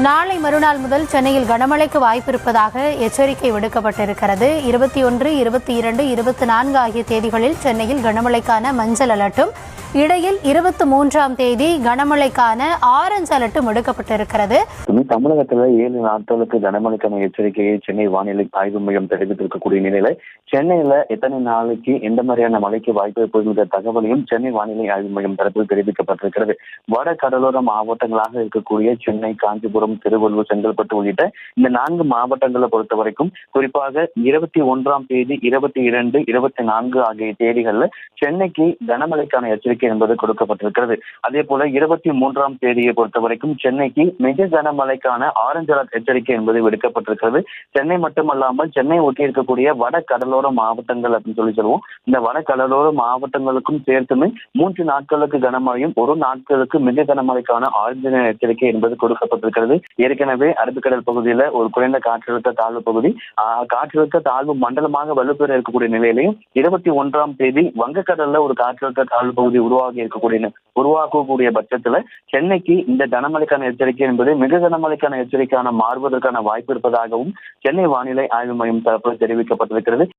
நாளை மறுநாள் முதல் சென்னையில் கனமழைக்கு வாய்ப்பிருப்பதாக எச்சரிக்கை விடுக்கப்பட்டிருக்கிறது. 21, 22, 24 ஆகிய தேதிகளில் சென்னையில் கனமழைக்கான மஞ்சள் அலர்ட்டும், இடையில் 23ஆம் தேதி கனமழைக்கான ஆரஞ்சு அலர்ட்டும் விடுக்கப்பட்டிருக்கிறது. தமிழகத்தில் 7 நாட்களுக்கு கனமழைக்கான எச்சரிக்கையை சென்னை வானிலை ஆய்வு மையம் தெரிவித்திருக்கக்கூடிய நிலையில சென்னையில எத்தனை நாளைக்கு எந்த மாதிரியான மழைக்கு வாய்ப்பு இருப்பது தகவலையும் சென்னை வானிலை ஆய்வு மையம் தரப்பில் தெரிவிக்கப்பட்டிருக்கிறது. வட கடலோர மாவட்டங்களாக இருக்கக்கூடிய சென்னை, காஞ்சிபுரம், திருவள்ளூர், செங்கல்பட்டு உள்ளிட்ட இந்த 4 மாவட்டங்களை பொறுத்த வரைக்கும் குறிப்பாக 21ஆம் தேதி, 22, 24 ஆகிய தேதிகளில் சென்னைக்கு கனமழைக்கான எச்சரிக்கை என்பது கொடுக்கப்பட்டிருக்கிறது. அதே போல 23ஆம் தேதியை பொறுத்த வரைக்கும் சென்னைக்கு மிக கனமழைக்கான ஆரஞ்சு அலர்ட் எச்சரிக்கை என்பது விடுக்கப்பட்டிருக்கிறது. சென்னை மட்டுமல்லாமல் சென்னை ஒட்டி இருக்கக்கூடிய வட கடலோர மாவட்டங்கள் அப்படின்னு சொல்லுவோம். இந்த வட கடலோர மாவட்டங்களுக்கும் சேர்த்துமே 3 நாட்களுக்கு கனமழையும் 1 நாட்களுக்கு மிக கனமழைக்கான ஆரஞ்சு எச்சரிக்கை என்பது கொடுக்கப்பட்டிருக்கிறது. ஏற்கனவே அரபிக்கடல் பகுதியில ஒரு குறைந்த காற்றழுத்த தாழ்வு பகுதி காற்றழுத்த தாழ்வு மண்டலமாக வலுப்பெற இருக்கக்கூடிய நிலையிலையும் 21ஆம் தேதி வங்கக்கடல்ல ஒரு காற்றழுத்த தாழ்வு பகுதி உருவாக்கக்கூடிய பட்சத்துல சென்னைக்கு இந்த கனமழைக்கான எச்சரிக்கை என்பது மிக கனமழைக்கான எச்சரிக்கையான மாறுவதற்கான வாய்ப்பு இருப்பதாகவும் சென்னை வானிலை ஆய்வு மையம் தரப்பில் தெரிவிக்கப்பட்டிருக்கிறது.